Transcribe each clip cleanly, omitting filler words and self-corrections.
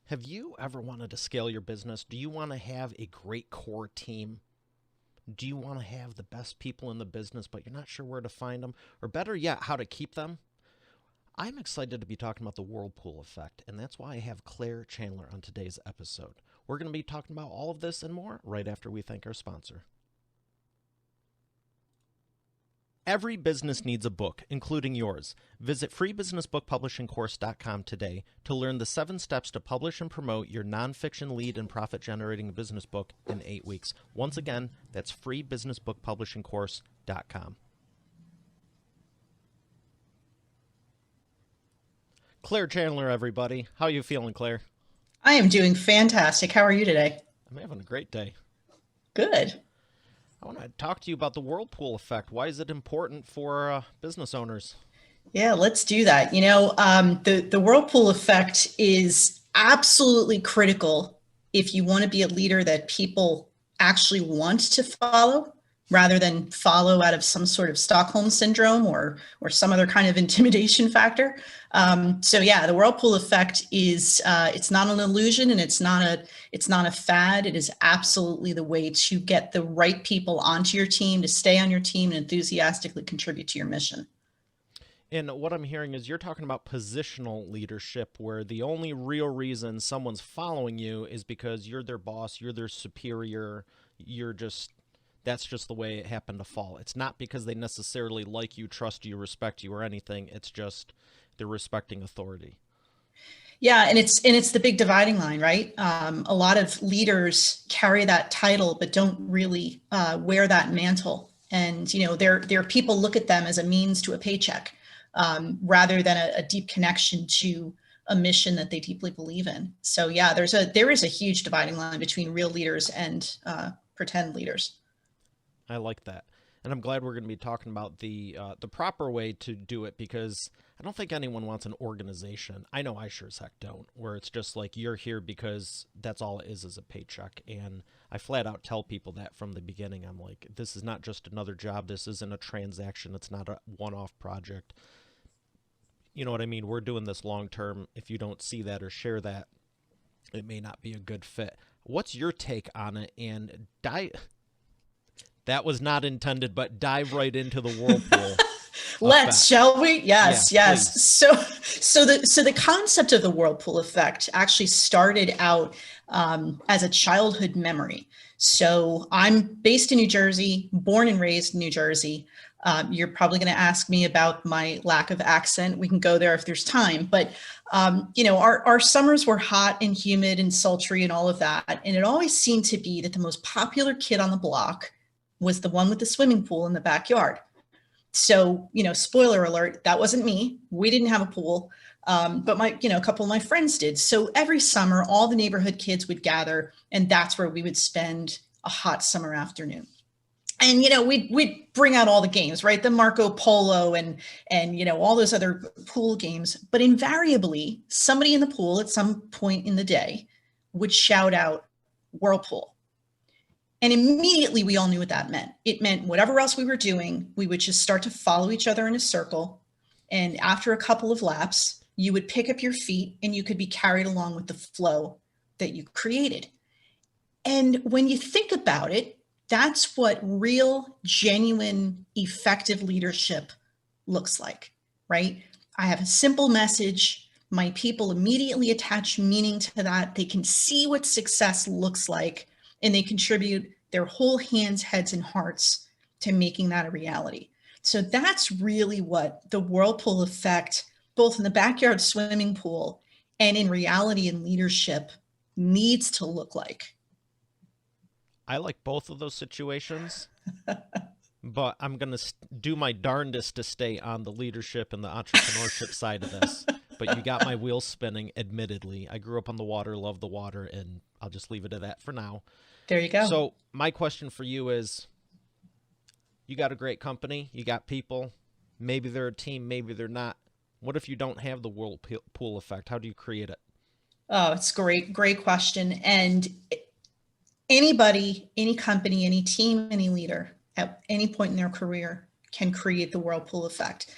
Have you ever wanted to scale your business? Do you want to have a great core team? Do you want to have the best people in the business, but you're not sure where to find them? Or better yet, how to keep them? I'm excited to be talking about the Whirlpool Effect, and that's why I have Claire Chandler on today's episode. We're going to be talking about all of this and more right after we thank our sponsor. Every business needs a book, including yours. Visit freebusinessbookpublishingcourse.com today to learn the 7 steps to publish and promote your nonfiction lead and profit-generating business book in 8 weeks. Once again, that's freebusinessbookpublishingcourse.com. Claire Chandler, everybody. How are you feeling, Claire? I am doing fantastic. How are you today? I'm having a great day. Good. I want to talk to you about the Whirlpool Effect. Why is it important for business owners? Yeah, let's do that. The Whirlpool Effect is absolutely critical if you want to be a leader that people actually want to follow rather than follow out of some sort of Stockholm syndrome or some other kind of intimidation factor. The Whirlpool Effect is it's not an illusion, and it's not a fad. It is absolutely the way to get the right people onto your team, to stay on your team and enthusiastically contribute to your mission. And what I'm hearing is you're talking about positional leadership, where the only real reason someone's following you is because you're their boss, you're their superior, that's just the way it happened to fall. It's not because they necessarily like you, trust you, respect you, or anything. It's just they're respecting authority. Yeah, and it's the big dividing line, right? A lot of leaders carry that title, but don't really wear that mantle. And their people look at them as a means to a paycheck, rather than a deep connection to a mission that they deeply believe in. So yeah, there is a huge dividing line between real leaders and pretend leaders. I like that. And I'm glad we're going to be talking about the proper way to do it, because I don't think anyone wants an organization. I know I sure as heck don't, where it's just like you're here because that's all it is a paycheck. And I flat out tell people that from the beginning. I'm like, this is not just another job. This isn't a transaction. It's not a one-off project. You know what I mean? We're doing this long term. If you don't see that or share that, it may not be a good fit. What's your take on it? And that was not intended, but dive right into the Whirlpool. Let's, shall we? Yes, Yeah, yes. please. So the concept of the Whirlpool Effect actually started out as a childhood memory. So I'm based in New Jersey, born and raised in New Jersey. You're probably going to ask me about my lack of accent. We can go there if there's time. But our summers were hot and humid and sultry and all of that. And it always seemed to be that the most popular kid on the block was the one with the swimming pool in the backyard. So, spoiler alert, that wasn't me. We didn't have a pool, but a couple of my friends did. So every summer, all the neighborhood kids would gather, and that's where we would spend a hot summer afternoon. And, we'd bring out all the games, right? The Marco Polo and all those other pool games. But invariably, somebody in the pool at some point in the day would shout out Whirlpool. And immediately we all knew what that meant. It meant whatever else we were doing, we would just start to follow each other in a circle. And after a couple of laps, you would pick up your feet and you could be carried along with the flow that you created. And when you think about it, that's what real, genuine, effective leadership looks like, right? I have a simple message. My people immediately attach meaning to that. They can see what success looks like, and they contribute their whole hands, heads, and hearts to making that a reality. So that's really what the Whirlpool Effect, both in the backyard swimming pool and in reality and leadership, needs to look like. I like both of those situations, but I'm going to do my darndest to stay on the leadership and the entrepreneurship side of this. But you got my wheels spinning, admittedly. I grew up on the water, love the water, and I'll just leave it at that for now. There you go. So my question for you is, you got a great company, you got people, maybe they're a team, maybe they're not. What if you don't have the Whirlpool Effect? How do you create it? Oh, it's great question. And anybody, any company, any team, any leader at any point in their career can create the Whirlpool Effect.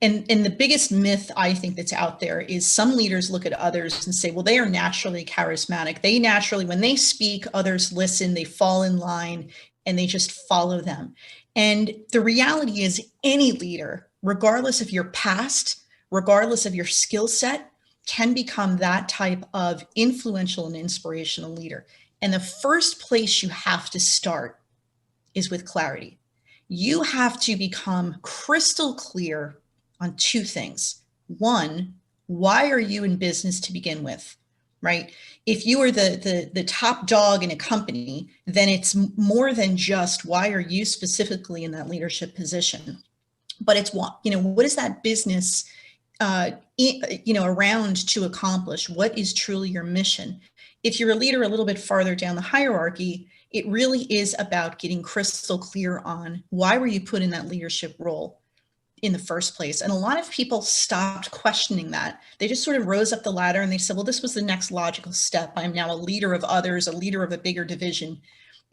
And the biggest myth I think that's out there is some leaders look at others and say, well, they are naturally charismatic. They naturally, when they speak, others listen, they fall in line, and they just follow them. And the reality is, any leader, regardless of your past, regardless of your skill set, can become that type of influential and inspirational leader. And the first place you have to start is with clarity. You have to become crystal clear on two things. One, why are you in business to begin with? Right? If you are the top dog in a company, then it's more than just why are you specifically in that leadership position, but it's what, what is that business around to accomplish? What is truly your mission? If you're a leader a little bit farther down the hierarchy, it really is about getting crystal clear on why were you put in that leadership role in the first place. And a lot of people stopped questioning that. They just sort of rose up the ladder and they said, well, this was the next logical step. I'm now a leader of others, a leader of a bigger division.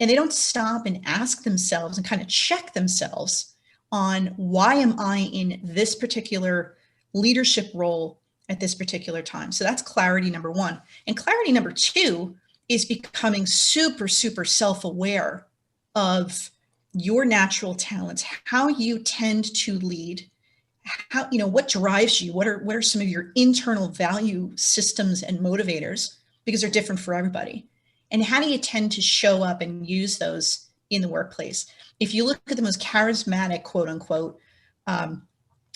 And they don't stop and ask themselves and kind of check themselves on why am I in this particular leadership role at this particular time. So that's clarity number one. And clarity number two is becoming super, super self-aware of your natural talents, how you tend to lead, how, what drives you, what are some of your internal value systems and motivators, because they're different for everybody. And how do you tend to show up and use those in the workplace? If you look at the most charismatic, quote unquote,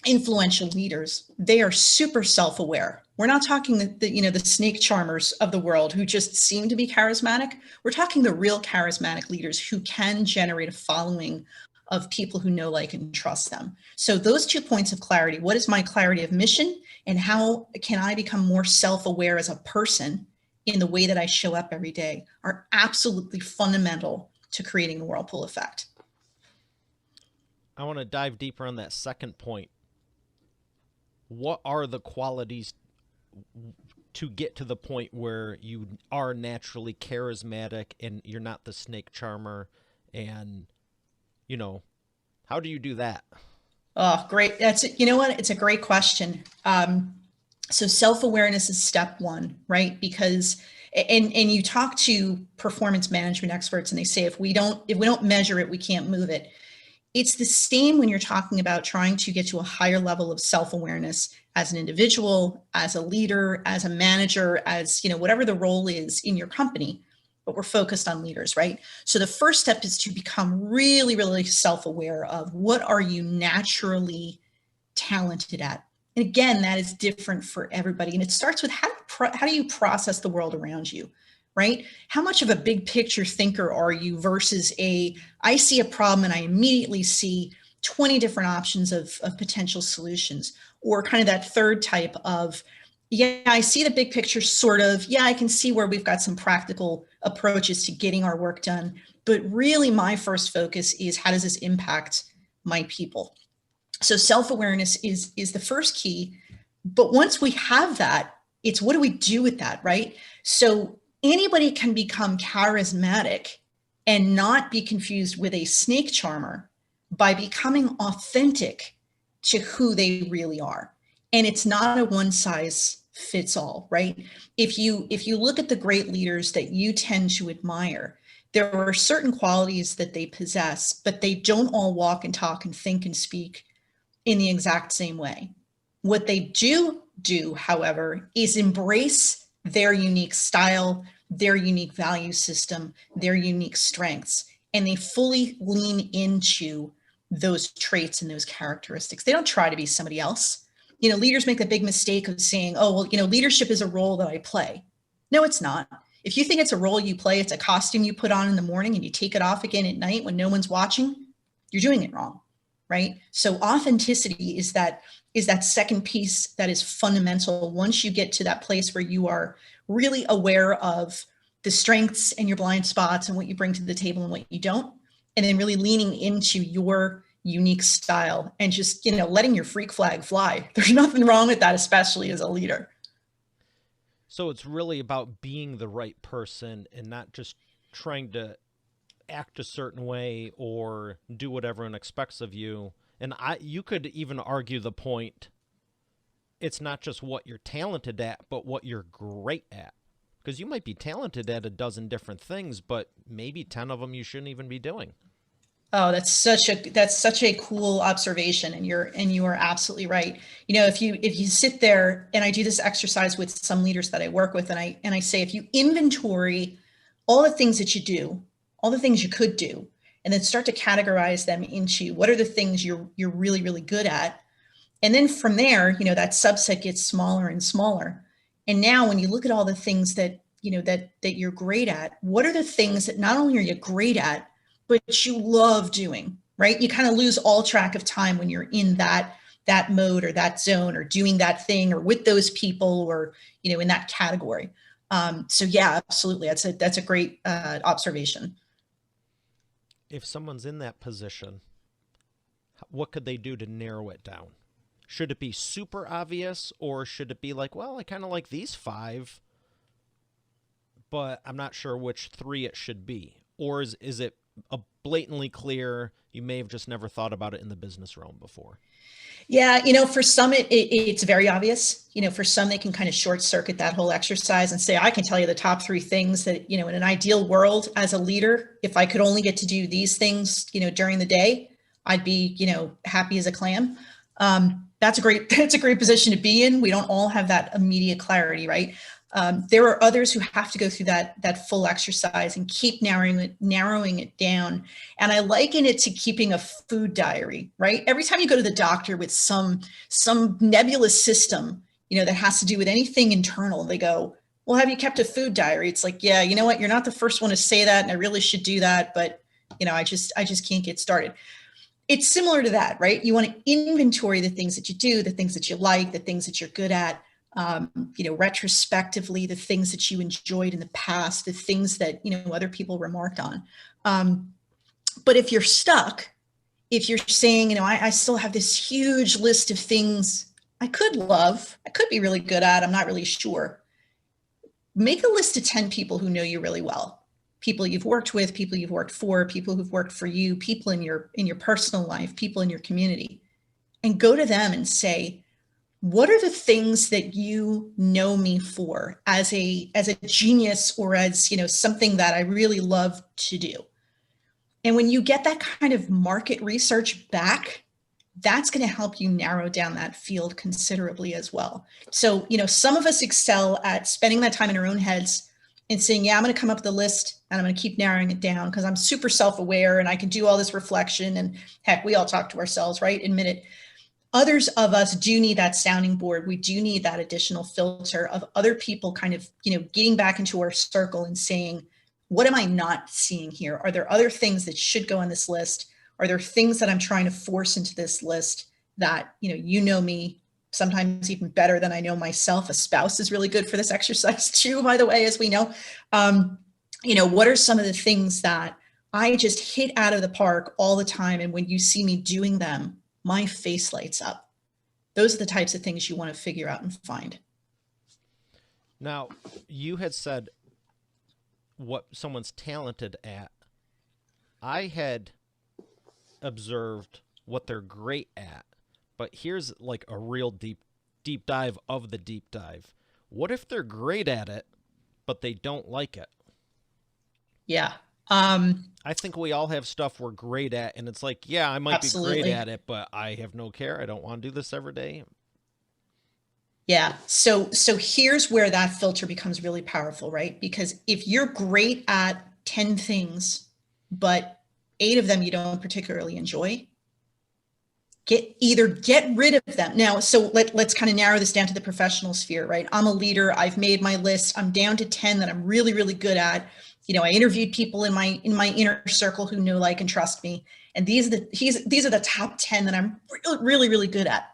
influential leaders, they are super self-aware. We're not talking the snake charmers of the world who just seem to be charismatic. We're talking the real charismatic leaders who can generate a following of people who know, like, and trust them. So those 2 points of clarity, what is my clarity of mission and how can I become more self-aware as a person in the way that I show up every day, are absolutely fundamental to creating the Whirlpool effect. I want to dive deeper on that second point. What are the qualities to get to the point where you are naturally charismatic and you're not the snake charmer? And, how do you do that? Oh, great. What? It's a great question. So self-awareness is step one, right? Because, and you talk to performance management experts and they say, if we don't measure it, we can't move it. It's the same when you're talking about trying to get to a higher level of self-awareness as an individual, as a leader, as a manager, as, whatever the role is in your company, but we're focused on leaders, right? So the first step is to become really, really self-aware of what are you naturally talented at. And again, that is different for everybody. And it starts with how do you process the world around you? Right? How much of a big picture thinker are you versus I see a problem and I immediately see 20 different options of potential solutions, or kind of that third type of, yeah, I see the big picture sort of, yeah, I can see where we've got some practical approaches to getting our work done. But really my first focus is how does this impact my people? So self-awareness is the first key. But once we have that, it's what do we do with that, right? So anybody can become charismatic and not be confused with a snake charmer by becoming authentic to who they really are. And it's not a one size fits all, right? If you look at the great leaders that you tend to admire, there are certain qualities that they possess, but they don't all walk and talk and think and speak in the exact same way. What they do, however, is embrace their unique style, their unique value system, their unique strengths, and they fully lean into those traits and those characteristics. They don't try to be somebody else. Leaders make the big mistake of saying, oh, well, leadership is a role that I play. No, it's not. If you think it's a role you play, it's a costume you put on in the morning and you take it off again at night when no one's watching, you're doing it wrong, right? So authenticity is that second piece that is fundamental. Once you get to that place where you are really aware of the strengths and your blind spots and what you bring to the table and what you don't, and then really leaning into your unique style and just, letting your freak flag fly. There's nothing wrong with that, especially as a leader. So it's really about being the right person and not just trying to act a certain way or do what everyone expects of you. And you could even argue the point, it's not just what you're talented at, but what you're great at. Because you might be talented at a dozen different things, but maybe 10 of them you shouldn't even be doing. Oh, that's such a cool observation, and you are absolutely right. If you sit there, and I do this exercise with some leaders that I work with, and I say, if you inventory all the things that you do, all the things you could do, and then start to categorize them into what are the things you're really really good at, and then from there, that subset gets smaller and smaller. And now when you look at all the things that you're great at, what are the things that not only are you great at, but you love doing, right? You kind of lose all track of time when you're in that mode or that zone or doing that thing or with those people or, in that category. So yeah, absolutely. That's a great observation. If someone's in that position, what could they do to narrow it down? Should it be super obvious, or should it be like, well, I kind of like these five, but I'm not sure which three it should be? Or is it a blatantly clear, you may have just never thought about it in the business realm before? Yeah, for some it's very obvious. For some they can kind of short circuit that whole exercise and say, I can tell you the top three things that, in an ideal world as a leader, if I could only get to do these things, during the day, I'd be, happy as a clam. That's a great that's a great position to be in. We don't all have that immediate clarity, right? There are others who have to go through that full exercise and keep narrowing it down. And I liken it to keeping a food diary, right? Every time you go to the doctor with some nebulous system, that has to do with anything internal, they go, well, have you kept a food diary? It's like, yeah, you know what? You're not the first one to say that, and I really should do that, but I just can't get started. It's similar to that, right? You want to inventory the things that you do, the things that you like, the things that you're good at, retrospectively, the things that you enjoyed in the past, the things that, other people remarked on. But if you're stuck, if you're saying, I still have this huge list of things I could love, I could be really good at, I'm not really sure. Make a list of 10 people who know you really well. People you've worked with, people you've worked for, people who've worked for you, people in your personal life, people in your community, and go to them and say, what are the things that you know me for as a genius, or as something that I really love to do? And when you get that kind of market research back, that's going to help you narrow down that field considerably as well. So some of us excel at spending that time in our own heads and saying, yeah, I'm going to come up with a list and I'm going to keep narrowing it down because I'm super self-aware and I can do all this reflection, and heck, we all talk to ourselves, right? Admit it. Others of us do need that sounding board. We do need that additional filter of other people kind of, getting back into our circle and saying, what am I not seeing here? Are there other things that should go on this list? Are there things that I'm trying to force into this list that, me sometimes even better than I know myself? A spouse is really good for this exercise too, by the way, as we know. What are some of the things that I just hit out of the park all the time? And when you see me doing them, my face lights up. Those are the types of things you want to figure out and find. Now, you had said what someone's talented at. I had observed what they're great at, but here's like a real deep dive of the deep dive. What if they're great at it, but they don't like it? Yeah. I think we all have stuff we're great at, and it's like, yeah, I might be great Absolutely. at it, but I have no care. I don't want to do this every day. Yeah. So here's where that filter becomes really powerful, right? Because if you're great at 10 things, but 8 of them you don't particularly enjoy, get rid of them. Now, so let's kind of narrow this down to the professional sphere, right? I'm a leader. I've made my list. I'm down to 10 that I'm really, really good at. I interviewed people in my inner circle who know, like, and trust me. And these are the top 10 that I'm really, really, really good at.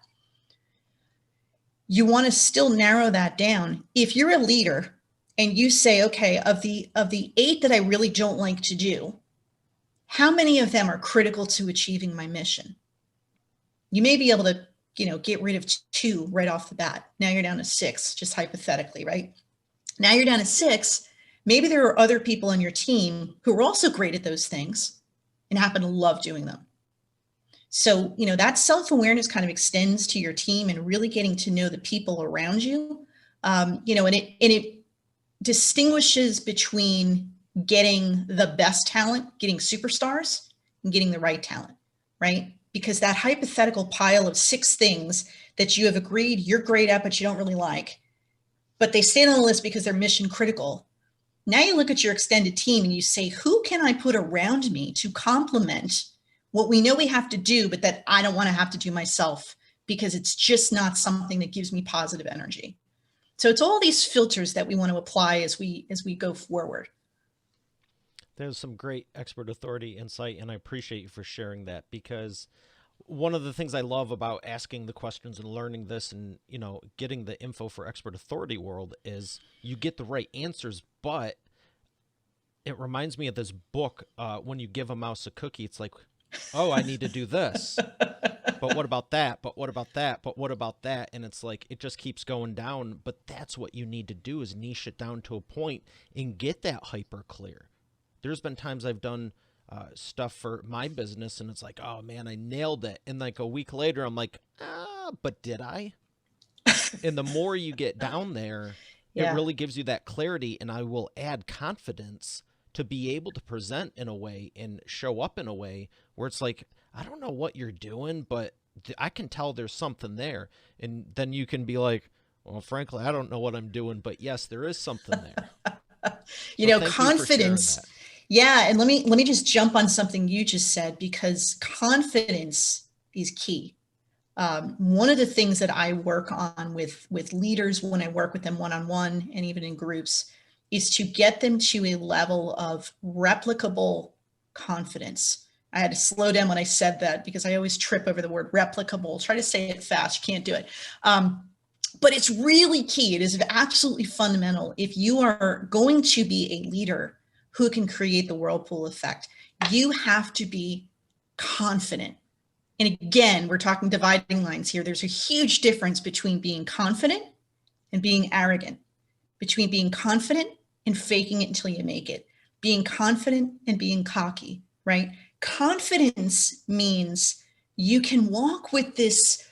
You want to still narrow that down. If you're a leader and you say, okay, of the 8 that I really don't like to do, how many of them are critical to achieving my mission? You may be able to, get rid of 2 right off the bat. Now you're down to 6, just hypothetically, right? Now you're down to 6. Maybe there are other people on your team who are also great at those things and happen to love doing them. So, that self-awareness kind of extends to your team and really getting to know the people around you. And it distinguishes between getting the best talent, getting superstars, and getting the right talent, right? Because that hypothetical pile of 6 things that you have agreed you're great at, but you don't really like, but they stay on the list because they're mission critical. Now you look at your extended team and you say, who can I put around me to complement what we know we have to do, but that I don't want to have to do myself because it's just not something that gives me positive energy. So it's all these filters that we want to apply as we go forward. There's some great expert authority insight, and I appreciate you for sharing that, because one of the things I love about asking the questions and learning this and, getting the info for expert authority world is you get the right answers, but it reminds me of this book, when you give a mouse a cookie, it's like, oh, I need to do this. But what about that? But what about that? But what about that? And it's like, it just keeps going down. But that's what you need to do, is niche it down to a point and get that hyper clear. There's been times I've done stuff for my business and it's like, oh man, I nailed it. And like a week later, I'm like, but did I? And the more you get down there, it Yeah. really gives you that clarity, and I will add confidence to be able to present in a way and show up in a way where it's like, I don't know what you're doing, but I can tell there's something there. And then you can be like, well, frankly, I don't know what I'm doing, but yes, there is something there. So thank you for sharing Confidence. that. Yeah, and let me just jump on something you just said, because confidence is key. One of the things that I work on with leaders when I work with them one-on-one and even in groups is to get them to a level of replicable confidence. I had to slow down when I said that because I always trip over the word replicable. Try to say it fast, you can't do it. But it's really key. It is absolutely fundamental. If you are going to be a leader who can create the whirlpool effect, you have to be confident. And again, we're talking dividing lines here. There's a huge difference between being confident and being arrogant, between being confident and faking it until you make it, being confident and being cocky, right? Confidence means you can walk with this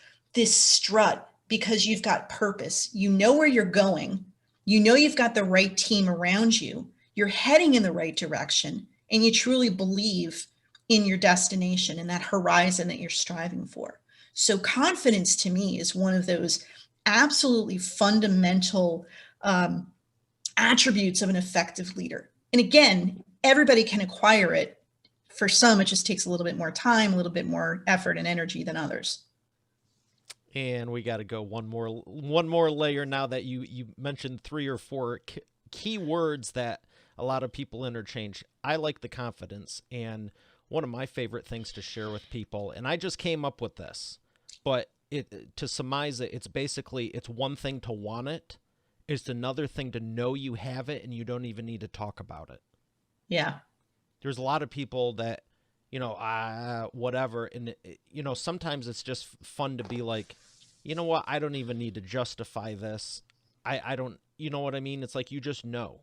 strut because you've got purpose. You know where you're going. You know you've got the right team around you. You're heading in the right direction, and you truly believe in your destination and that horizon that you're striving for. So confidence to me is one of those absolutely fundamental attributes of an effective leader. And again, everybody can acquire it. For some, it just takes a little bit more time, a little bit more effort and energy than others. And we got to go one more layer now that you mentioned 3 or 4 key words that a lot of people interchange. I like the confidence, and one of my favorite things to share with people, and I just came up with this, but to surmise it, it's basically, it's one thing to want it, it's another thing to know you have it and you don't even need to talk about it. Yeah. There's a lot of people that, whatever, and sometimes it's just fun to be like, you know what, I don't even need to justify this. I don't, you know what I mean? It's like, you just know.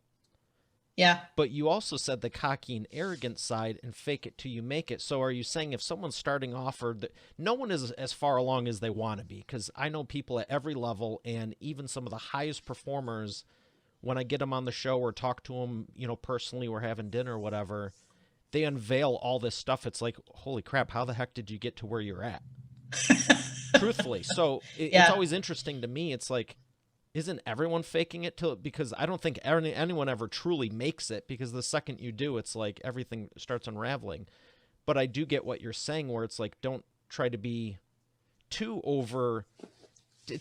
Yeah. But you also said the cocky and arrogant side and fake it till you make it. So are you saying if someone's starting off, or no one is as far along as they want to be? Because I know people at every level, and even some of the highest performers, when I get them on the show or talk to them, personally, we're having dinner or whatever, they unveil all this stuff. It's like, holy crap, how the heck did you get to where you're at? Truthfully. So it's Yeah. always interesting to me. It's like, isn't everyone faking it because I don't think anyone ever truly makes it, because the second you do, it's like everything starts unraveling. But I do get what you're saying, where it's like, don't try to be too over.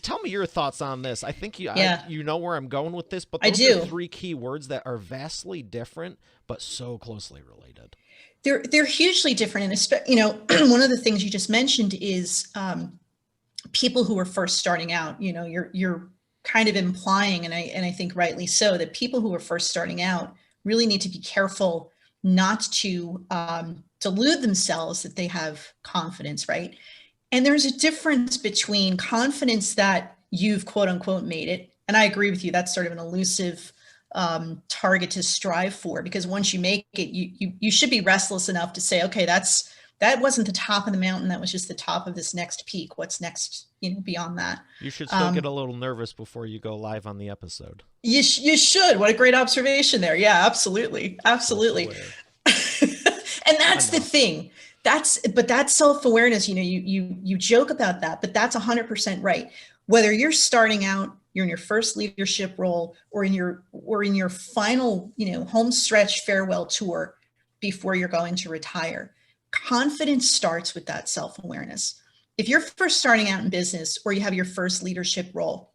Tell me your thoughts on this. I think Yeah. you know where I'm going with this, but I those are do. 3 key words that are vastly different, but so closely related. They're hugely different. And one of the things you just mentioned is people who are first starting out. You're kind of implying, and I think rightly so, that people who are first starting out really need to be careful not to delude themselves that they have confidence, right? And there's a difference between confidence that you've quote unquote made it. And I agree with you, that's sort of an elusive target to strive for, because once you make it, you should be restless enough to say, okay, that's that wasn't the top of the mountain. That was just the top of this next peak. What's next, beyond that? You should still get a little nervous before you go live on the episode. You should. What a great observation there. Yeah, absolutely. Absolutely. And that's the thing. That's self-awareness. You joke about that, but that's 100% right. Whether you're starting out, you're in your first leadership role, or in your final, home stretch farewell tour before you're going to retire, confidence starts with that self-awareness. If you're first starting out in business, or you have your first leadership role,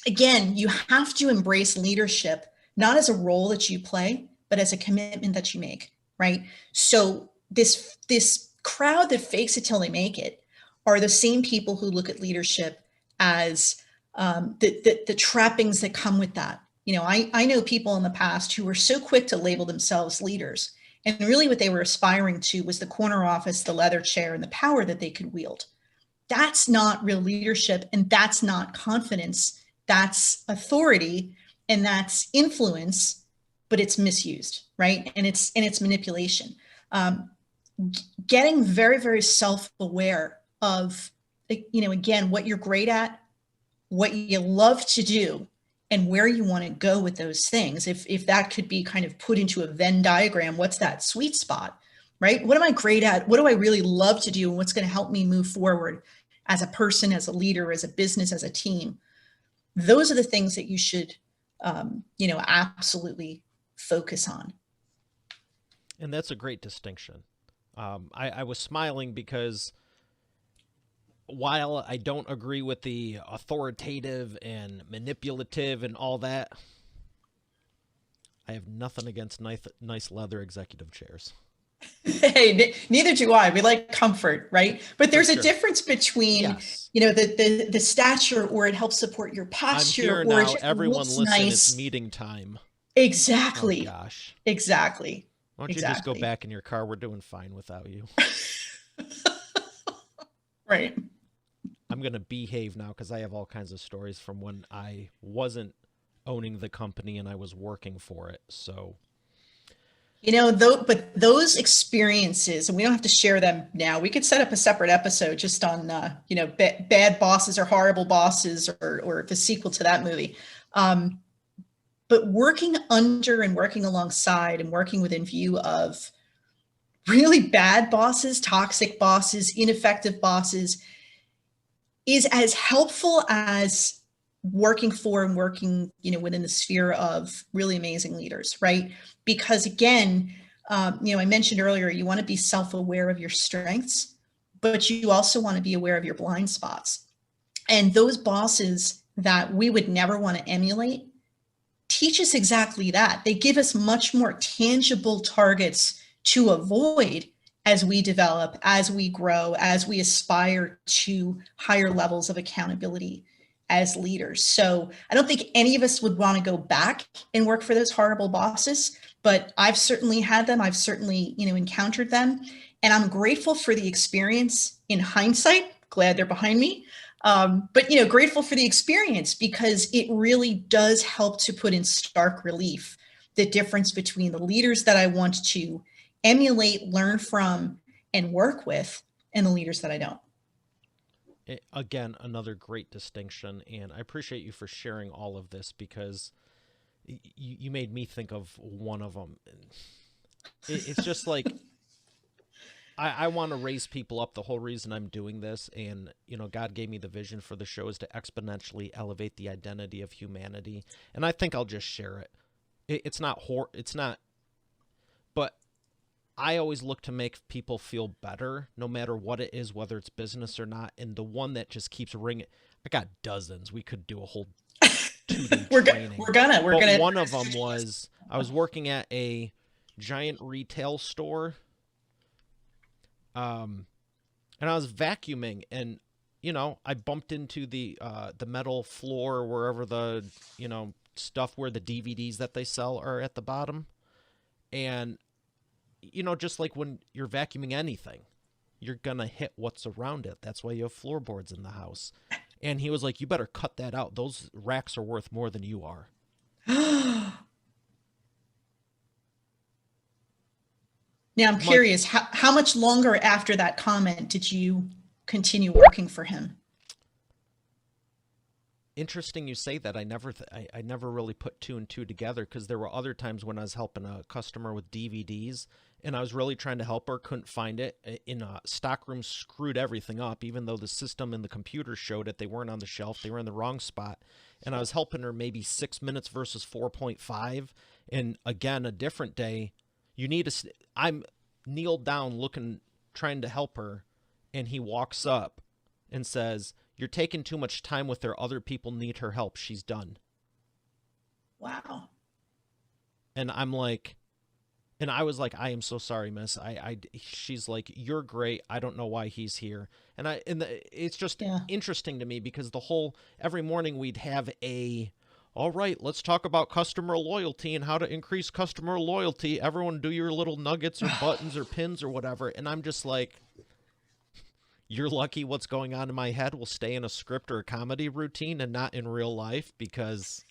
again, you have to embrace leadership, not as a role that you play, but as a commitment that you make, right? So this crowd that fakes it till they make it are the same people who look at leadership as the trappings that come with that. I know people in the past who were so quick to label themselves leaders, and really what they were aspiring to was the corner office, the leather chair, and the power that they could wield. That's not real leadership, and that's not confidence. That's authority, and that's influence, but it's misused, right? And it's manipulation. Getting very, very self-aware of, again, what you're great at, what you love to do, and where you want to go with those things. If that could be kind of put into a Venn diagram, what's that sweet spot, right? What am I great at? What do I really love to do? And what's going to help me move forward as a person, as a leader, as a business, as a team? Those are the things that you should, absolutely focus on. And that's a great distinction. I was smiling because while I don't agree with the authoritative and manipulative and all that, I have nothing against nice leather executive chairs. Hey, neither do I. We like comfort, right? But there's a difference between, the stature, or it helps support your posture. I'm here now. Everyone listen, nice. It's meeting time. Exactly. Oh, gosh. Exactly. Why don't you just go back in your car? We're doing fine without you. Right. I'm going to behave now because I have all kinds of stories from when I wasn't owning the company and I was working for it. So, but those experiences, and we don't have to share them now. We could set up a separate episode just on, bad bosses or horrible bosses, or the sequel to that movie. But working under and working alongside and working within view of really bad bosses, toxic bosses, ineffective bosses is as helpful as working for and working, within the sphere of really amazing leaders, right? Because again, I mentioned earlier, you want to be self-aware of your strengths, but you also want to be aware of your blind spots. And those bosses that we would never want to emulate teach us exactly that. They give us much more tangible targets to avoid as we develop, as we grow, as we aspire to higher levels of accountability as leaders. So I don't think any of us would want to go back and work for those horrible bosses, but I've certainly had them. I've certainly, encountered them, and I'm grateful for the experience in hindsight. Glad they're behind me. But, grateful for the experience, because it really does help to put in stark relief the difference between the leaders that I want to emulate, learn from, and work with, and the leaders that I don't. Again, another great distinction, and I appreciate you for sharing all of this, because you made me think of one of them. It's just like, I want to raise people up. The whole reason I'm doing this, and God gave me the vision for the show, is to exponentially elevate the identity of humanity, and I think I'll just share it. It's not but I always look to make people feel better, no matter what it is, whether it's business or not. And the one that just keeps ringing, I got dozens. We could do a whole 2-day training. We're gonna. One of them was, I was working at a giant retail store, and I was vacuuming, and I bumped into the metal floor, wherever the stuff where the DVDs that they sell are at the bottom, and just like when you're vacuuming anything, you're going to hit what's around it. That's why you have floorboards in the house. And he was like, you better cut that out. Those racks are worth more than you are. Now I'm I'm like, curious, how much longer after that comment did you continue working for him? interesting you say that. I never really put two and two together because there were other times when I was helping a customer with DVDs and I was really trying to help her, couldn't find it. In a stockroom screwed everything up, even though the system and the computer showed it. They weren't on the shelf, they were in the wrong spot. And I was helping her maybe 6 minutes versus 4.5. And again, a different day, you need to, I'm kneeled down looking, trying to help her. And he walks up and says, "You're taking too much time with her. Other people need her help. She's done." Wow. And I'm like, and I was like, "I am so sorry, miss. She's like, "You're great. I don't know why he's here." It's just Yeah. interesting to me because every morning we'd have all right, let's talk about customer loyalty and how to increase customer loyalty. Everyone do your little nuggets or buttons or pins or whatever. And I'm just like, you're lucky what's going on in my head will stay in a script or a comedy routine and not in real life, because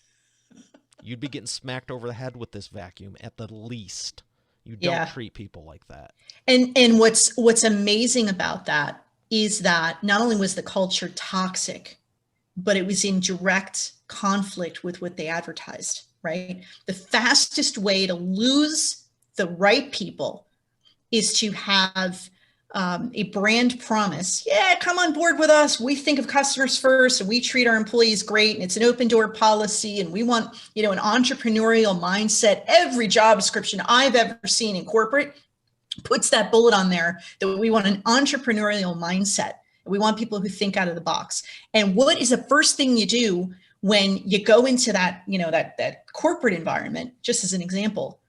you'd be getting smacked over the head with this vacuum at the least. You don't Yeah. treat people like that. And what's amazing about that is that not only was the culture toxic, but it was in direct conflict with what they advertised, right? The fastest way to lose the right people is to have a brand promise. Yeah, come on board with us. We think of customers first, and we treat our employees great, and it's an open door policy, and we want, an entrepreneurial mindset. Every job description I've ever seen in corporate puts that bullet on there that we want an entrepreneurial mindset. We want people who think out of the box. And what is the first thing you do when you go into that, that corporate environment, just as an example,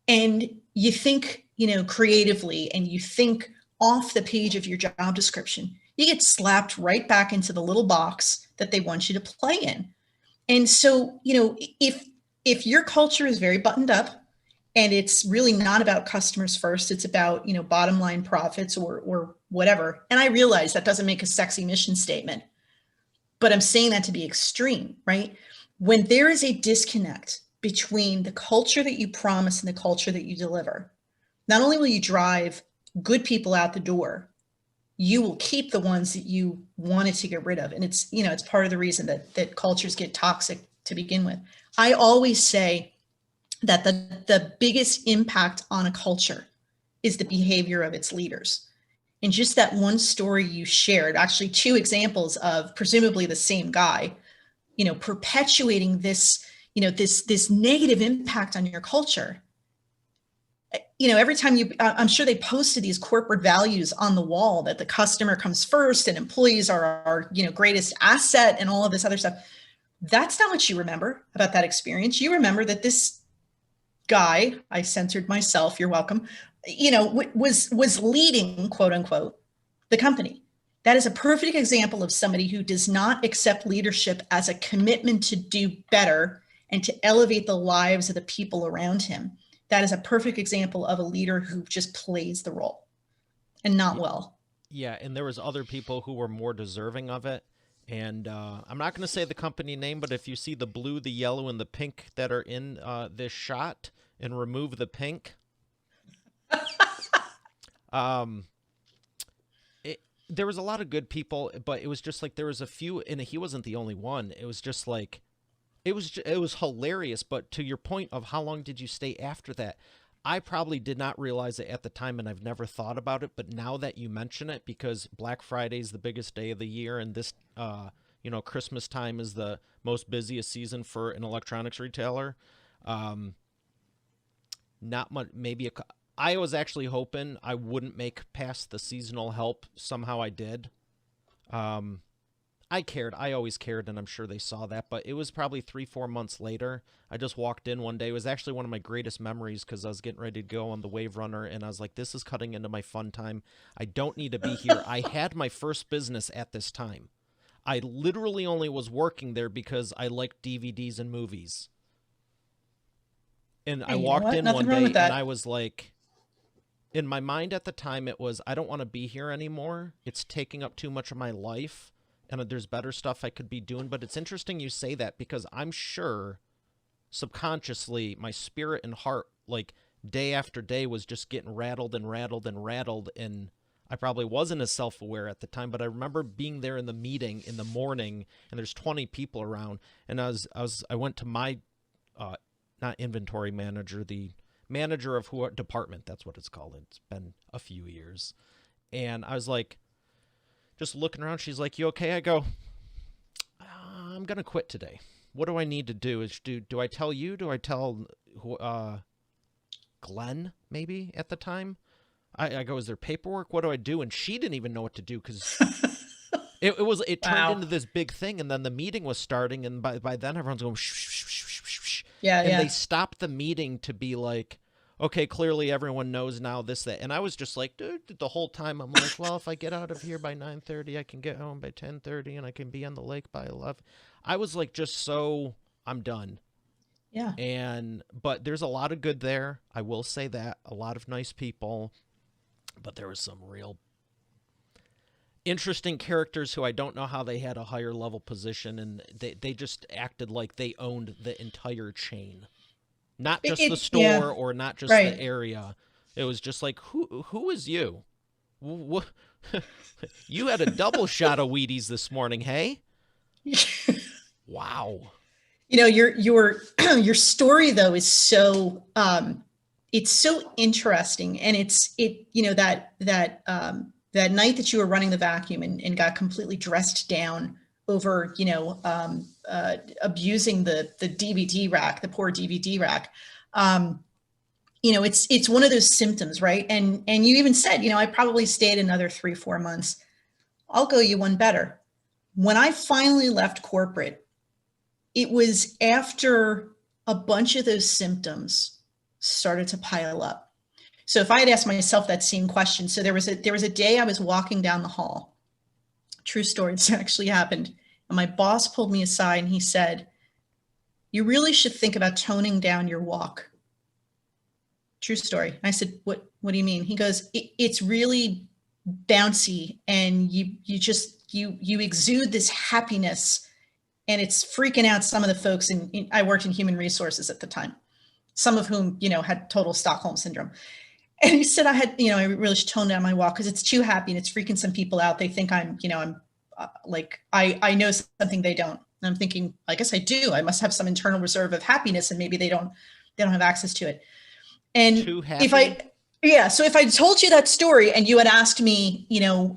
and you think, creatively, and you think off the page of your job description, you get slapped right back into the little box that they want you to play in. And so, if your culture is very buttoned up and it's really not about customers first, it's about, bottom line profits or whatever. And I realize that doesn't make a sexy mission statement, but I'm saying that to be extreme, right? When there is a disconnect between the culture that you promise and the culture that you deliver, not only will you drive good people out the door, you will keep the ones that you wanted to get rid of. And it's part of the reason that cultures get toxic to begin with. I always say that the biggest impact on a culture is the behavior of its leaders. And just that one story you shared, actually two examples of presumably the same guy, perpetuating this, this negative impact on your culture. Every time I'm sure they posted these corporate values on the wall that the customer comes first and employees are our, greatest asset and all of this other stuff. That's not what you remember about that experience. You remember that this guy, I censored myself, you're welcome, was leading, quote unquote, the company. That is a perfect example of somebody who does not accept leadership as a commitment to do better and to elevate the lives of the people around him. That is a perfect example of a leader who just plays the role and not well. Yeah, and there was other people who were more deserving of it. And I'm not going to say the company name, but if you see the blue, the yellow, and the pink that are in this shot, and remove the pink, um, there was a lot of good people, but it was just like there was a few, and he wasn't the only one. It was just like it was hilarious. But to your point of how long did you stay after that, I probably did not realize it at the time, and I've never thought about it. But now that you mention it, because Black Friday is the biggest day of the year, and this, Christmas time is the most busiest season for an electronics retailer. Not much, maybe I was actually hoping I wouldn't make past the seasonal help. Somehow I did. Um, I cared. I always cared, and I'm sure they saw that. But it was probably 3, 4 months later. I just walked in one day. It was actually one of my greatest memories because I was getting ready to go on the Wave Runner, and I was like, this is cutting into my fun time. I don't need to be here. I had my first business at this time. I literally only was working there because I liked DVDs and movies. And I Hey, you know walked what? in one Nothing wrong day, with and that. I was like, in my mind at the time, it was, I don't want to be here anymore. It's taking up too much of my life, and there's better stuff I could be doing. But it's interesting you say that, because I'm sure subconsciously my spirit and heart like day after day was just getting rattled and rattled and rattled. And I probably wasn't as self-aware at the time, but I remember being there in the meeting in the morning, and there's 20 people around, and I went to my not inventory manager, the manager of who department, that's what it's called. It's been a few years. And I was like, just looking around. She's like, "You okay?" I go, "I'm going to quit today. What do I need to do? Do I tell you? Do I tell Glenn maybe at the time?" I go, "Is there paperwork? What do I do?" And she didn't even know what to do because it turned Wow. into this big thing. And then the meeting was starting, and by then everyone's going shh, shh, shh, shh, shh, shh. Yeah, And they yeah. stopped the meeting to be like, "Okay, clearly everyone knows now this, that." And I was just like, dude, the whole time I'm like, well, if I get out of here by 9:30, I can get home by 10:30, and I can be on the lake by 11. I was like, just so I'm done. Yeah. But there's a lot of good there. I will say that. A lot of nice people, but there was some real interesting characters who I don't know how they had a higher level position, and they just acted like they owned the entire chain. Not just the Yeah, store or not just the right. area. It was just like, who is you? What? You had a double shot of Wheaties this morning, hey? Wow. Your your story though is so it's so interesting, and it that night that you were running the vacuum and got completely dressed down over abusing the DVD rack, the poor DVD rack. Um, it's one of those symptoms, right? And you even said, I probably stayed another 3-4 months. I'll go you one better. When I finally left corporate, it was after a bunch of those symptoms started to pile up. So if I had asked myself that same question, so there was a day I was walking down the hall. True story, this actually happened. And my boss pulled me aside and he said, "You really should think about toning down your walk." True story. And I said, what do you mean? He goes, it's really bouncy, and you exude this happiness, and it's freaking out some of the folks I worked in human resources at the time, some of whom, had total Stockholm syndrome. And he said I really should tone down my walk because it's too happy and it's freaking some people out. They think I'm like, I know something they don't. And I'm thinking, I guess I do. I must have some internal reserve of happiness, and maybe they don't have access to it. And Too if happy? yeah, so if I told you that story and you had asked me,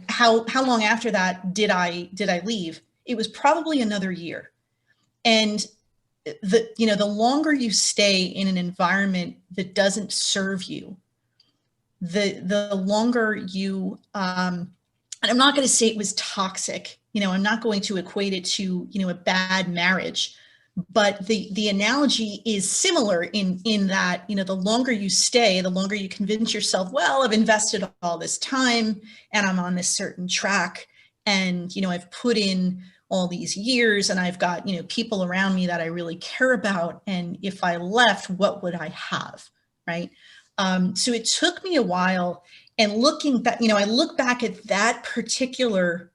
how long after that did I leave? It was probably another year. And the longer you stay in an environment that doesn't serve you, the longer you and I'm not going to say it was toxic. I'm not going to equate it to, a bad marriage, but the analogy is similar in that, the longer you stay, the longer you convince yourself, well, I've invested all this time and I'm on this certain track, and I've put in all these years, and I've got, people around me that I really care about, and if I left, what would I have, right? So it took me a while, and looking back, I look back at that particular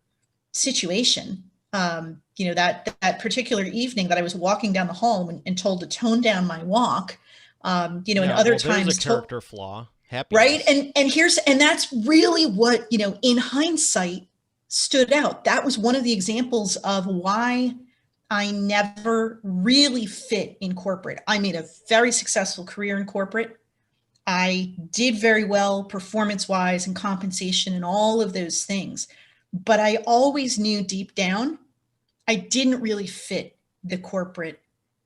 situation, that particular evening that I was walking down the hall and told to tone down my walk, and Yeah, other well, there's a times told, character flaw. right? Happiness. And that's really what, in hindsight, stood out. That was one of the examples of why I never really fit in corporate. I made a very successful career in corporate. I did very well performance wise and compensation and all of those things. But I always knew deep down I didn't really fit the corporate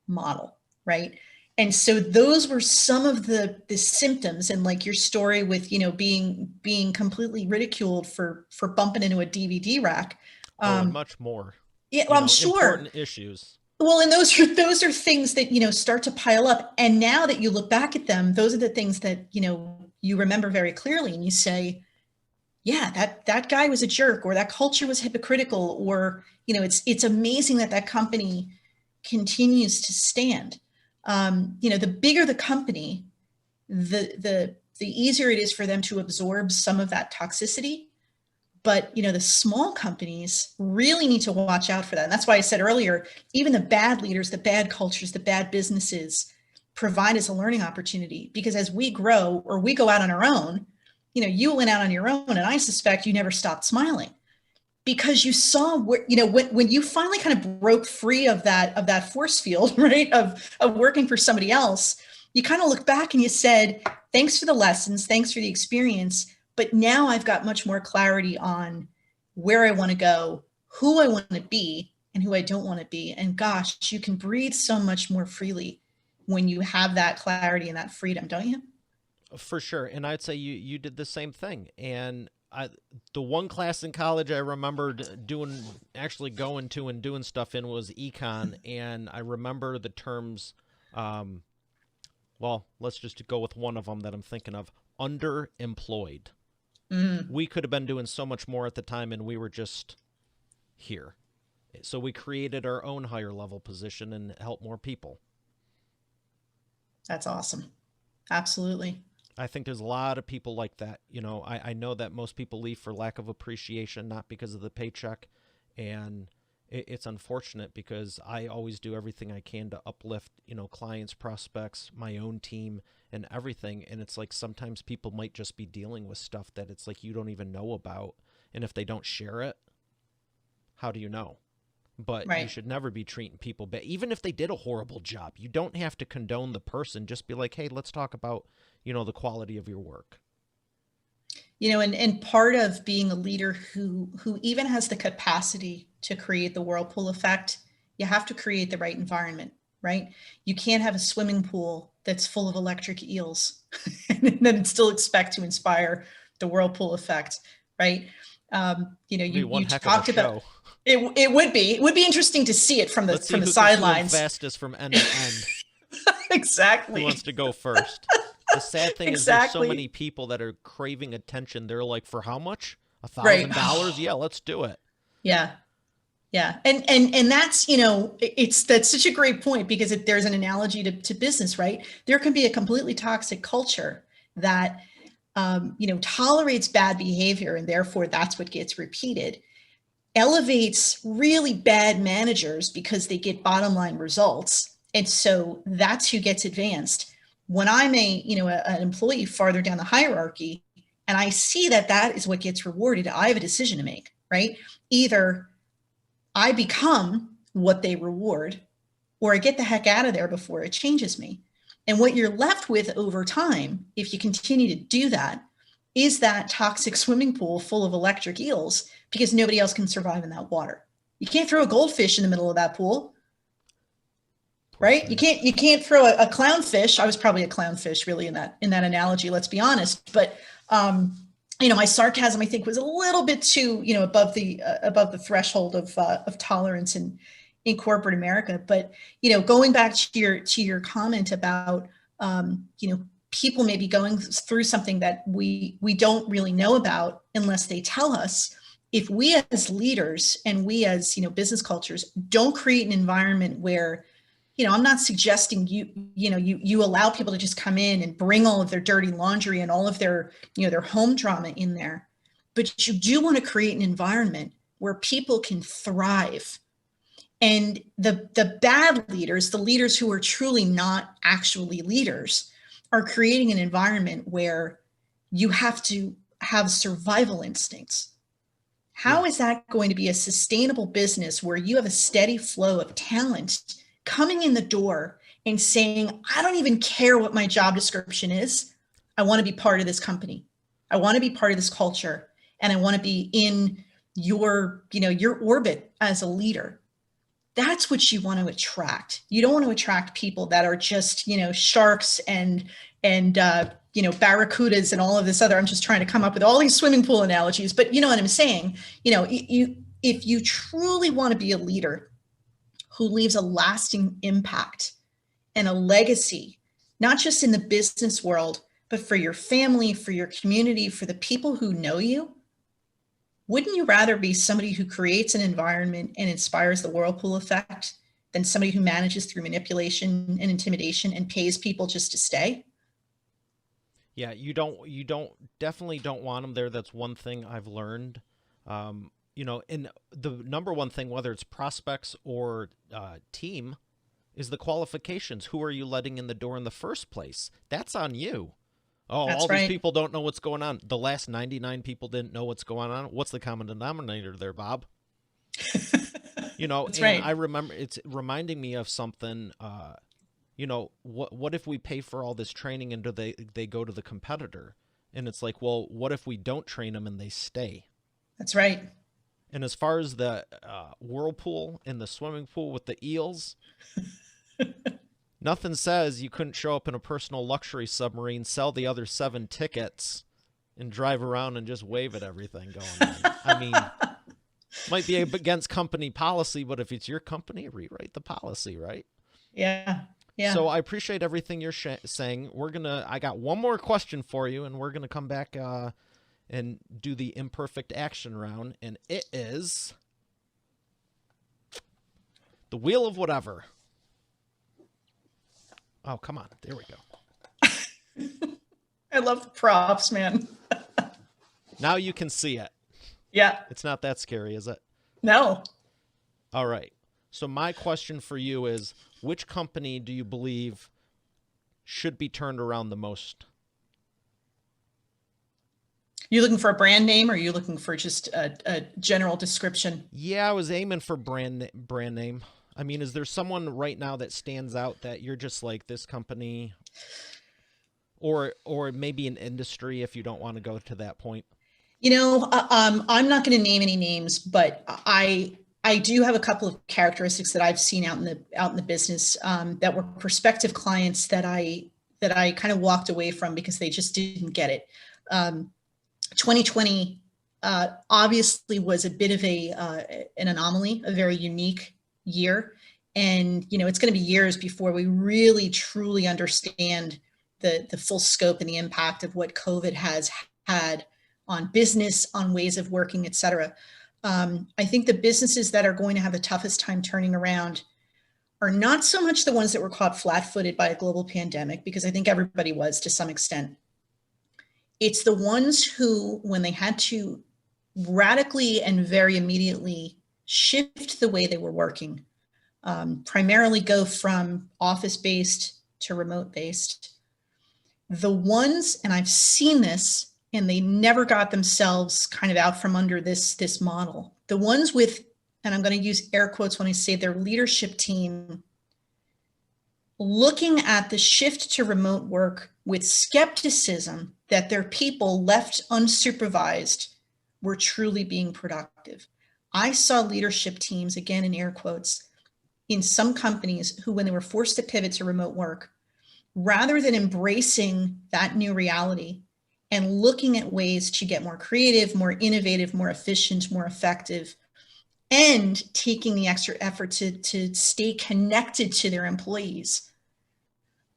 model, right? And so those were some of the symptoms, and like your story with, being completely ridiculed for bumping into a DVD rack. Oh, and Um, much more. yeah, well, I'm sure. Important issues. Well, and those are things that, start to pile up. And now that you look back at them, those are the things that, you remember very clearly, and you say, yeah, that guy was a jerk, or that culture was hypocritical, or, it's amazing that company continues to stand. The bigger the company, the easier it is for them to absorb some of that toxicity. But, the small companies really need to watch out for that. And that's why I said earlier, even the bad leaders, the bad cultures, the bad businesses, provide as a learning opportunity, because as we grow or we go out on our own, you went out on your own, and I suspect you never stopped smiling because you saw where, when you finally kind of broke free of that force field, right, of working for somebody else, you kind of look back and you said, thanks for the lessons, thanks for the experience, but now I've got much more clarity on where I want to go, who I want to be, and who I don't want to be. And gosh, you can breathe so much more freely when you have that clarity and that freedom, don't you? For sure. And I'd say you did the same thing. And the one class in college I remembered doing, actually going to and doing stuff in, was econ. And I remember the terms, well, let's just go with one of them that I'm thinking of: underemployed. We could have been doing so much more at the time, and we were just here. So we created our own higher level position and helped more people. That's awesome. Absolutely. I think there's a lot of people like that. I know that most people leave for lack of appreciation, not because of the paycheck. And it's unfortunate because I always do everything I can to uplift, clients, prospects, my own team, and everything. And it's like sometimes people might just be dealing with stuff that it's like you don't even know about. And if they don't share it, how do you know? But you Right. should never be treating people bad. Even if they did a horrible job, you don't have to condone the person. Just be like, hey, let's talk about, the quality of your work. And part of being a leader who even has the capacity to create the whirlpool effect, you have to create the right environment, right? You can't have a swimming pool that's full of electric eels and then still expect to inspire the whirlpool effect, right? It'd be one You heck of a talked about show. it would be interesting to see it from the Let's see from the who can swim sidelines. fastest from end to end. Who Exactly. wants to go first? The sad thing is there's so many Exactly. people that are craving attention. They're like, for how much? A Right. thousand dollars? Yeah, let's do it. Yeah. Yeah. And that's, that's such a great point, because there's an analogy to business, right? There can be a completely toxic culture that, tolerates bad behavior, and therefore that's what gets repeated, elevates really bad managers because they get bottom line results. And so that's who gets advanced. When I'm an employee farther down the hierarchy, and I see that is what gets rewarded, I have a decision to make, right? Either I become what they reward, or I get the heck out of there before it changes me. And what you're left with over time, if you continue to do that, is that toxic swimming pool full of electric eels, because nobody else can survive in that water. You can't throw a goldfish in the middle of that pool, Poor right? You thing. can't throw a clownfish. I was probably a clownfish really in that analogy, let's be honest. But my sarcasm, I think, was a little bit too, above the threshold of tolerance in corporate America. But going back to your comment about people may be going through something that we don't really know about unless they tell us. If we as leaders and we as business cultures don't create an environment where, I'm not suggesting you allow people to just come in and bring all of their dirty laundry and all of their home drama in there, but you do want to create an environment where people can thrive. And the bad leaders, the leaders who are truly not actually leaders, are creating an environment where you have to have survival instincts. Yeah. How is that going to be a sustainable business where you have a steady flow of talent coming in the door and saying, I don't even care what my job description is. I want to be part of this company. I want to be part of this culture. And I want to be in your orbit as a leader. That's what you want to attract. You don't want to attract people that are just, sharks and barracudas and all of this other. I'm just trying to come up with all these swimming pool analogies, but you know what I'm saying? If you truly want to be a leader who leaves a lasting impact and a legacy, not just in the business world, but for your family, for your community, for the people who know you, wouldn't you rather be somebody who creates an environment and inspires the whirlpool effect than somebody who manages through manipulation and intimidation and pays people just to stay? Yeah, you don't definitely don't want them there. That's one thing I've learned. And the number one thing, whether it's prospects or team, is the qualifications. Who are you letting in the door in the first place? That's on you. Oh, all That's these right. people don't know what's going on. The last 99 people didn't know what's going on. What's the common denominator there, Bob? That's And right. I remember it's reminding me of something. What if we pay for all this training and they go to the competitor? And it's like, well, what if we don't train them and they stay? That's right. And as far as the whirlpool in the swimming pool with the eels, nothing says you couldn't show up in a personal luxury submarine, sell the other 7 tickets, and drive around and just wave at everything going on. I mean, might be against company policy, but if it's your company, rewrite the policy, right? Yeah. Yeah. So I appreciate everything you're saying. I got one more question for you, and we're gonna come back and do the imperfect action round, and it is the wheel of whatever. Oh, come on. There we go. I love the props, man. Now you can see it. Yeah. It's not that scary, is it? No. All right. So my question for you is, which company do you believe should be turned around the most? You looking for a brand name, or are you looking for just a general description? Yeah, I was aiming for brand name. I mean, is there someone right now that stands out that you're just like this company, or maybe an industry if you don't want to go to that point? I'm not going to name any names, but I do have a couple of characteristics that I've seen out in the business, that were prospective clients that I kind of walked away from because they just didn't get it. 2020 obviously was a bit of an anomaly, a very unique year, and it's going to be years before we really truly understand the full scope and the impact of what COVID has had on business, on ways of working, et cetera. I think the businesses that are going to have the toughest time turning around are not so much the ones that were caught flat-footed by a global pandemic, because I think everybody was to some extent. It's the ones who, when they had to radically and very immediately shift the way they were working, primarily go from office-based to remote-based, the ones, and I've seen this, and they never got themselves kind of out from under this model. The ones with, and I'm going to use air quotes when I say their leadership team, looking at the shift to remote work with skepticism that their people left unsupervised were truly being productive. I saw leadership teams, again in air quotes, in some companies who, when they were forced to pivot to remote work, rather than embracing that new reality and looking at ways to get more creative, more innovative, more efficient, more effective, and taking the extra effort to stay connected to their employees,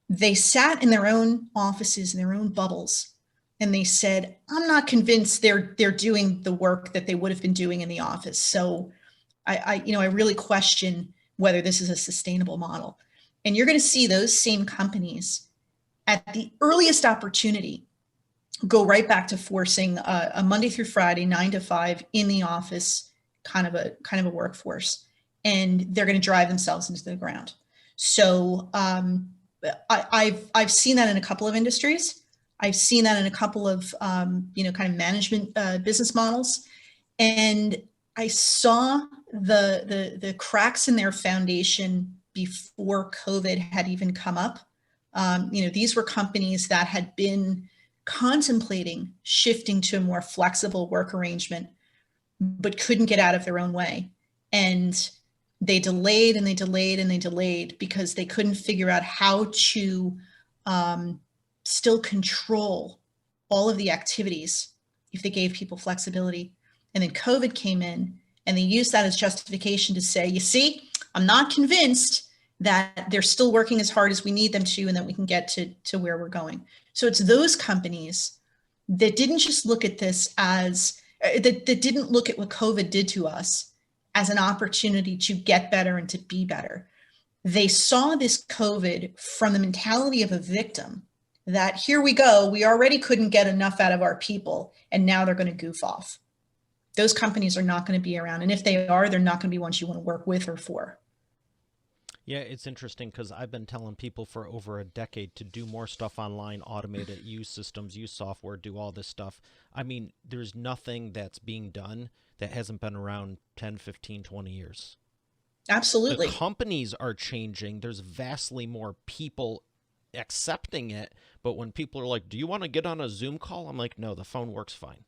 they sat in their own offices, in their own bubbles, and they said, I'm not convinced they're doing the work that they would have been doing in the office. So I really question whether this is a sustainable model. And you're going to see those same companies at the earliest opportunity go right back to forcing a Monday through Friday, 9 to 5 in the office kind of a workforce, and they're going to drive themselves into the ground. So I've seen that in a couple of industries. I've seen that in a couple of kind of management business models, and I saw the cracks in their foundation before COVID had even come up. These were companies that had been contemplating shifting to a more flexible work arrangement, but couldn't get out of their own way. And they delayed and they delayed and they delayed because they couldn't figure out how to still control all of the activities if they gave people flexibility. And then COVID came in, and they used that as justification to say, you see, I'm not convinced that they're still working as hard as we need them to, and that we can get to where we're going. So it's those companies that didn't just look at this as, that didn't look at what COVID did to us as an opportunity to get better and to be better. They saw this COVID from the mentality of a victim, that here we go, we already couldn't get enough out of our people, and now they're going to goof off. Those companies are not going to be around. And if they are, they're not going to be ones you want to work with or for. Yeah, it's interesting because I've been telling people for over a decade to do more stuff online, automate it, use systems, use software, do all this stuff. I mean, there's nothing that's being done that hasn't been around 10, 15, 20 years. The Absolutely. companies are changing. There's vastly more people accepting it. But when people are like, do you want to get on a Zoom call? I'm like, no, the phone works fine.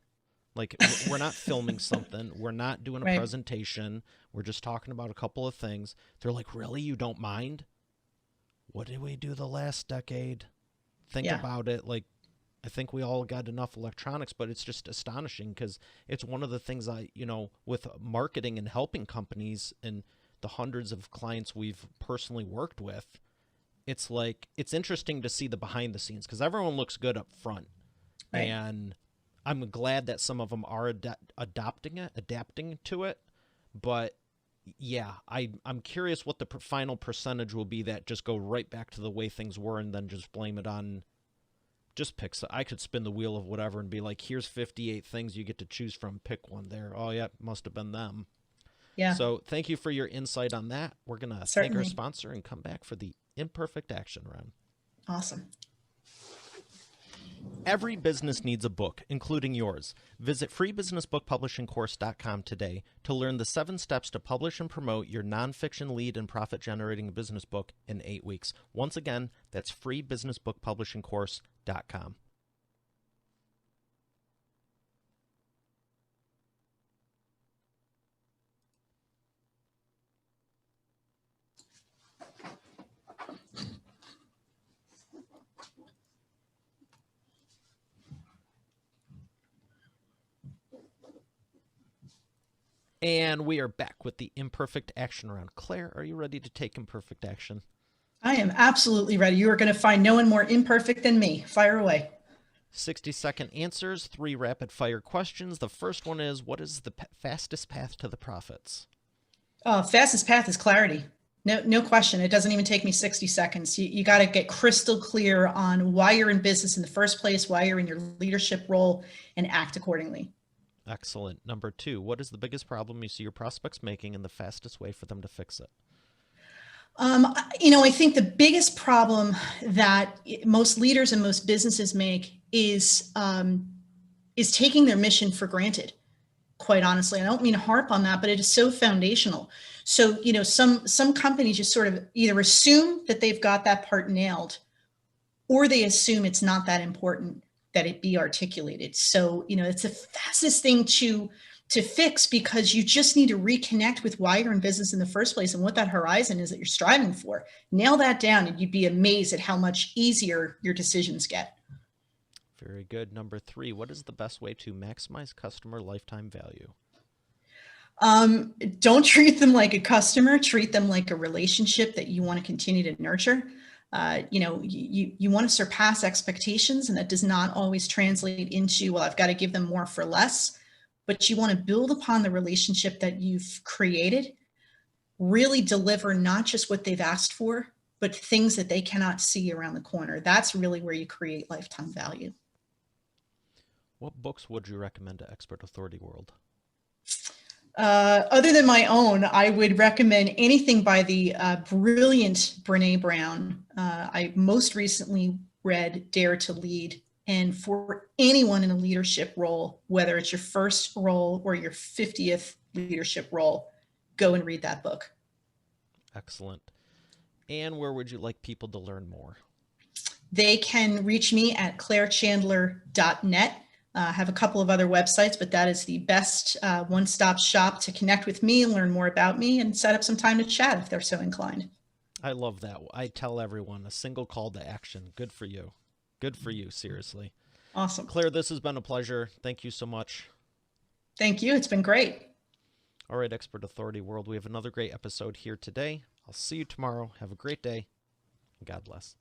Like, we're not filming something. We're not doing a Right. presentation. We're just talking about a couple of things. They're like, really? You don't mind? What did we do the last decade? Think Yeah. about it. Like, I think we all got enough electronics, but it's just astonishing because it's one of the things with marketing and helping companies and the hundreds of clients we've personally worked with, it's like, it's interesting to see the behind the scenes because everyone looks good up front. Right. And I'm glad that some of them are adapting to it. But yeah, I'm curious what the final percentage will be that just go right back to the way things were and then just blame it on just pick. So I could spin the wheel of whatever and be like, here's 58 things you get to choose from. Pick one there. Oh, yeah, must have been them. Yeah. So thank you for your insight on that. We're going to thank our Certainly. sponsor and come back for the imperfect action round. Awesome. Every business needs a book, including yours. Visit freebusinessbookpublishingcourse.com today to learn the 7 steps to publish and promote your nonfiction lead and profit-generating business book in 8 weeks. Once again, that's freebusinessbookpublishingcourse.com. And we are back with the imperfect action round. Claire, are you ready to take imperfect action? I am absolutely ready. You are going to find no one more imperfect than me. Fire away. 60-second answers, 3 rapid fire questions. The first one is, what is the fastest path to the profits? Fastest path is clarity. No, no question. It doesn't even take me 60 seconds. You got to get crystal clear on why you're in business in the first place, why you're in your leadership role, and act accordingly. Excellent. Number 2, what is the biggest problem you see your prospects making and the fastest way for them to fix it? I think the biggest problem that most leaders and most businesses make is taking their mission for granted. Quite honestly, I don't mean to harp on that, but it is so foundational. So, some companies just sort of either assume that they've got that part nailed, or they assume it's not that important that it be articulated. So, it's the fastest thing to fix because you just need to reconnect with why you're in business in the first place and what that horizon is that you're striving for. Nail that down, and you'd be amazed at how much easier your decisions get. Very good. Number 3, what is the best way to maximize customer lifetime value? Don't treat them like a customer, treat them like a relationship that you want to continue to nurture. You want to surpass expectations, and that does not always translate into, well, I've got to give them more for less, but you want to build upon the relationship that you've created, really deliver not just what they've asked for, but things that they cannot see around the corner. That's really where you create lifetime value. What books would you recommend to Expert Authority World? Other than my own, I would recommend anything by the brilliant Brene Brown. I most recently read Dare to Lead. And for anyone in a leadership role, whether it's your first role or your 50th leadership role, go and read that book. Excellent. And where would you like people to learn more? They can reach me at clairechandler.net. I have a couple of other websites, but that is the best one-stop shop to connect with me, learn more about me, and set up some time to chat if they're so inclined. I love that. I tell everyone a single call to action. Good for you. Good for you, seriously. Awesome. Claire, this has been a pleasure. Thank you so much. Thank you. It's been great. All right, Expert Authority World, we have another great episode here today. I'll see you tomorrow. Have a great day. God bless.